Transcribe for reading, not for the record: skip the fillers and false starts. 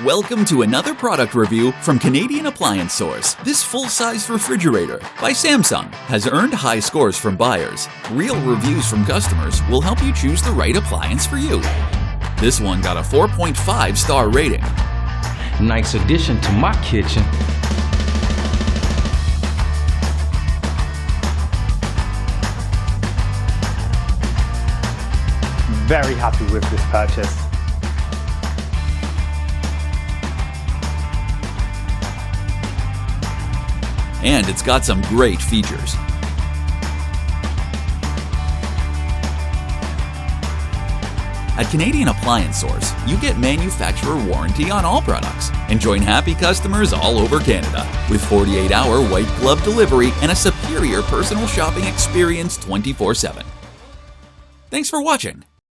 Welcome to another product review from Canadian Appliance Source. This full-size refrigerator by Samsung has earned high scores from buyers. Real reviews from customers will help you choose the right appliance for you. This one got a 4.5-star rating. Nice addition to my kitchen. Very happy with this purchase. And it's got some great features. At Canadian Appliance Source, you get manufacturer warranty on all products and join happy customers all over Canada with 48-hour white glove delivery and a superior personal shopping experience 24/7. Thanks for watching.